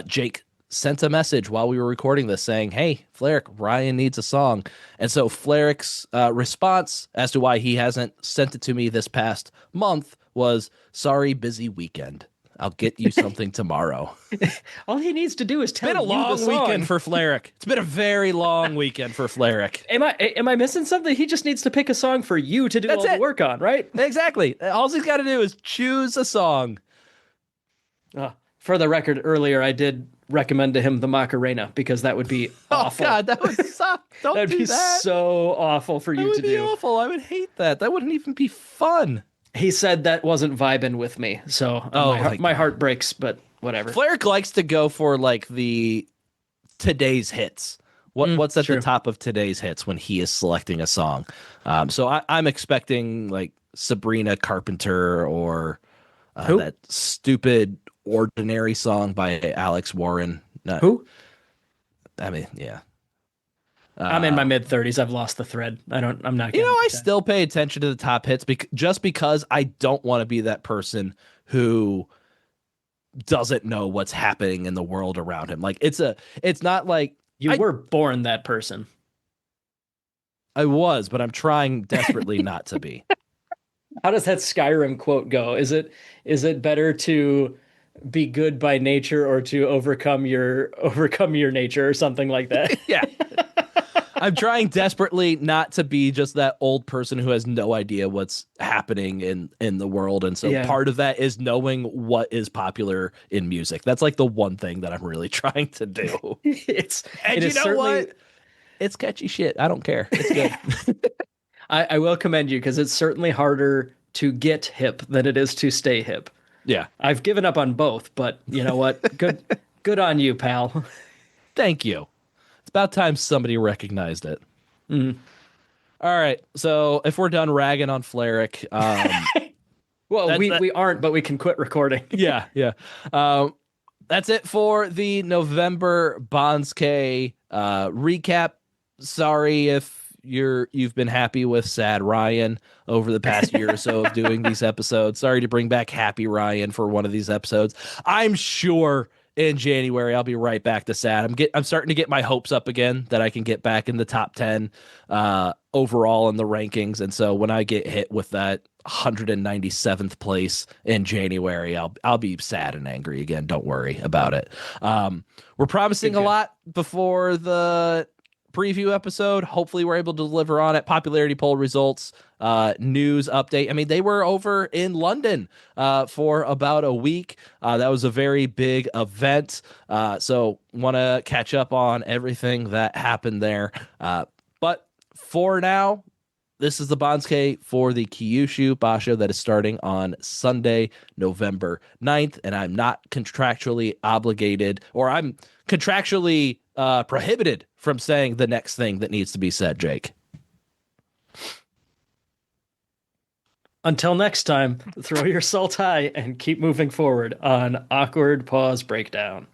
Jake sent a message while we were recording this saying, "Hey, Fleric, Ryan needs a song." And so Fleric's response as to why he hasn't sent it to me this past month was, "Sorry, busy weekend. I'll get you something tomorrow." All he needs to do is tell Been a you the long song. weekend for Fleric. It's been a very long weekend for Fleric. Am I missing something? He just needs to pick a song for you to do That's all the it. work on, right? Exactly. All he's got to do is choose a song. For the record, earlier I did recommend to him the Macarena because that would be awful. Oh God, that would suck. Don't That'd do be that. so awful for That you would to be do. awful. I would hate that. That wouldn't even be fun. He said that wasn't vibing with me, so Oh my heart breaks. But whatever. Fleric likes to go for like the today's hits. What's at True. the top of today's hits when he is selecting a song? So I'm expecting like Sabrina Carpenter or Who? that stupid "Ordinary" song by Alex Warren. No, Who? I mean, yeah. I'm in my mid-30s. I've lost the thread. I'm not You getting know, I it. still pay attention to the top hits just because I don't want to be that person who doesn't know what's happening in the world around him. Like it's not like You were born that person. I was, but I'm trying desperately not to be. How does that Skyrim quote go? Is it better to be good by nature or to overcome your nature or something like that? Yeah. I'm trying desperately not to be just that old person who has no idea what's happening in the world. And so Yeah. part of that is knowing what is popular in music. That's like the one thing that I'm really trying to do. And It you is know certainly. what? It's catchy shit. I don't care. It's good. I will commend you because it's certainly harder to get hip than it is to stay hip. Yeah. I've given up on both, but you know what? Good on you, pal. Thank you. It's about time somebody recognized it. Mhm. All right. So if we're done ragging on Fleric, Well, That- that- we aren't, but we can quit recording. yeah. That's it for the November Banzuke recap. Sorry if you've been happy with Sad Ryan over the past year or so of doing these episodes. Sorry to bring back Happy Ryan for one of these episodes. I'm sure in January I'll be right back to Sad. I'm starting to get my hopes up again that I can get back in the top 10 overall in the rankings. And so when I get hit with that 197th place in January, I'll be sad and angry again. Don't worry about it. We're promising Good, a good. lot before the preview episode. Hopefully, we're able to deliver on it. Popularity poll results, news update. I mean, they were over in London for about a week. That was a very big event. So, want to catch up on everything that happened there. But for now, this is the Banzuke for the Kyushu Basho that is starting on Sunday, November 9th. And I'm not contractually obligated, or I'm contractually prohibited from saying the next thing that needs to be said, Jake. Until next time, throw your salt high and keep moving forward on Awkward Pause Breakdown.